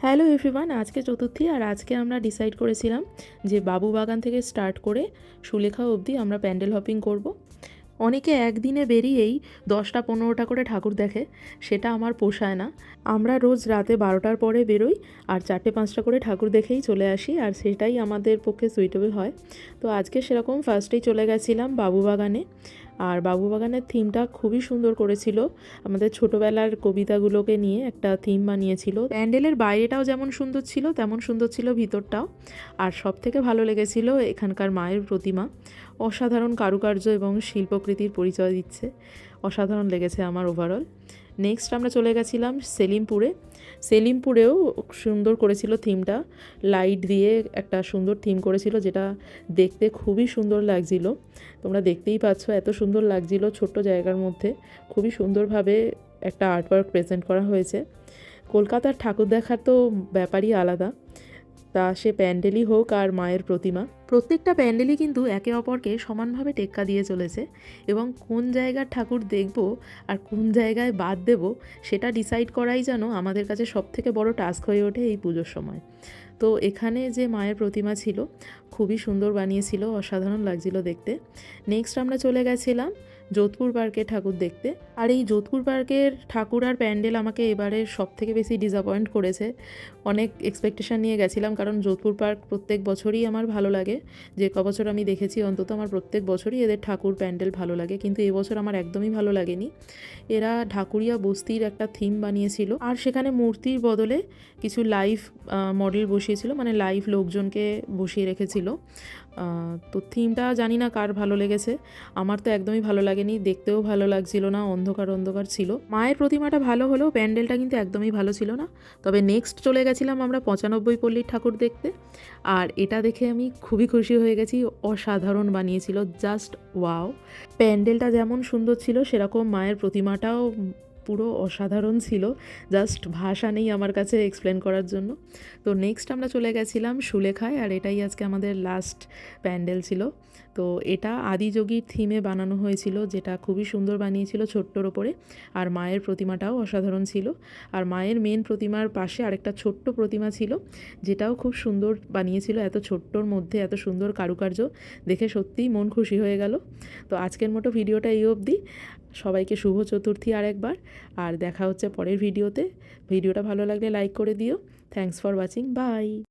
Hello everyone, আজকে চতুর্থী আর আজকে আমরা ডিসাইড করেছিলাম যে বাবু বাগান থেকে স্টার্ট করে সুলেখা অবধি আমরা প্যান্ডেল হপিং করব। অনেকে একদিনে বেরিয়েই 10টা-15টা করে ঠাকুর দেখে, সেটা আমার পোষায় না। আমরা রোজ রাতে 12টার পরে বেরোই আর 4টে-5টা করে ঠাকুর দেখেই চলে আসি, আর সেটাই আমাদের পক্ষে সুইটেবল হয়। তো আজকে সেরকম ফার্স্টেই চলে গেছিলাম বাবুবাগানে। আর বাবুবাগানের থিমটা খুবই সুন্দর করেছিল, আমাদের ছোটোবেলার কবিতাগুলোকে নিয়ে একটা থিম বানিয়েছিল। প্যান্ডেলের বাইরেটাও যেমন সুন্দর ছিল তেমন সুন্দর ছিল ভিতরটাও। আর সব থেকে ভালো লেগেছিল এখানকার মায়ের প্রতিমা, অসাধারণ কারুকার্য এবং শিল্পকৃতির পরিচয় দিচ্ছে। অসাধারণ লেগেছে আমার ওভারঅল। নেক্সট আমরা চলে গেছিলাম সেলিমপুরেও সুন্দর করেছিল থিমটা, লাইট দিয়ে একটা সুন্দর থিম করেছিল, যেটা দেখতে খুবই সুন্দর লাগছিল। তোমরা দেখতেই পাচ্ছ এত সুন্দর লাগছিল, ছোট্ট জায়গার মধ্যে খুবই সুন্দরভাবে একটা আর্টওয়ার্ক প্রেজেন্ট করা হয়েছে। কলকাতার ঠাকুর দেখার তো ব্যাপারই আলাদা, তা সে প্যান্ডেলই হোক আর মায়ের প্রতিমা, প্রত্যেকটা প্যান্ডেলই কিন্তু একে অপরকে সমানভাবে টেক্কা দিয়ে চলেছে। এবং কোন জায়গার ঠাকুর দেখব আর কোন জায়গায় বাদ দেব সেটা ডিসাইড করাই যেন আমাদের কাছে সবথেকে বড় টাস্ক হয়ে ওঠে এই পুজোর সময়। তো এখানে যে মায়ের প্রতিমা ছিল খুবই সুন্দর বানিয়েছিল, অসাধারণ লাগছিল দেখতে। নেক্সট আমরা চলে গেছিলাম যোধপুর পার্কের ঠাকুর দেখতে। আর এই যোধপুর পার্কের ঠাকুর আর প্যান্ডেল আমাকে এবারে সবথেকে বেশি ডিসঅ্যাপয়েন্ট করেছে। অনেক এক্সপেকটেশন নিয়ে গেছিলাম, কারণ যোধপুর পার্ক প্রত্যেক বছরই আমার ভালো লাগে, যে কবছর আমি দেখেছি অন্তত আমার প্রত্যেক বছরই এদের ঠাকুর প্যান্ডেল ভালো লাগে, কিন্তু এবছর আমার একদমই ভালো লাগেনি। এরা ঢাকুরিয়া বস্তির একটা থিম বানিয়েছিল আর সেখানে মূর্তির বদলে কিছু লাইভ মডেল বসিয়েছিল, মানে লাইভ লোকজনকে বসিয়ে রেখেছিল। তো থিমটা জানি না কার ভালো লেগেছে, আমার তো একদমই ভালো লাগেনি, দেখতেও ভালো লাগছিল না, অন্ধকার অন্ধকার ছিল। মায়ের প্রতিমাটা ভালো হলেও প্যান্ডেলটা কিন্তু একদমই ভালো ছিল না। তবে নেক্সট চলে গেছিলাম আমরা 95 পল্লীর ঠাকুর দেখতে, আর এটা দেখে আমি খুবই খুশি হয়ে গেছি, অসাধারণ বানিয়েছিল, জাস্ট ওয়াও। প্যান্ডেলটা যেমন সুন্দর ছিল সেরকম মায়ের প্রতিমাটাও পুরো অসাধারণ ছিল, জাস্ট ভাষা নেই আমার কাছে এক্সপ্লেন করার জন্য। তো নেক্সট আমরা চলে গেছিলাম সুলেখায়, আর এটাই আজকে আমাদের লাস্ট প্যান্ডেল ছিল। তো এটা আদিযোগীর থিমে বানানো হয়েছিল, যেটা খুবই সুন্দর বানিয়েছিল ছোট্টর ওপরে। আর মায়ের প্রতিমাটাও অসাধারণ ছিল। আর মায়ের মেন প্রতিমার পাশে আরেকটা ছোট্ট প্রতিমা ছিল, যেটাও খুব সুন্দর বানিয়েছিল। এত ছোট্টর মধ্যে এত সুন্দর কারুকার্য দেখে সত্যিই মন খুশি হয়ে গেল। তো আজকের মতো ভিডিওটা এই অবধি। সবাইকে শুভ চতুর্থী আরেকবার, আর দেখা হচ্ছে পরের ভিডিওতে। ভিডিওটা ভালো লাগলে লাইক করে দিও। Thanks for watching, by.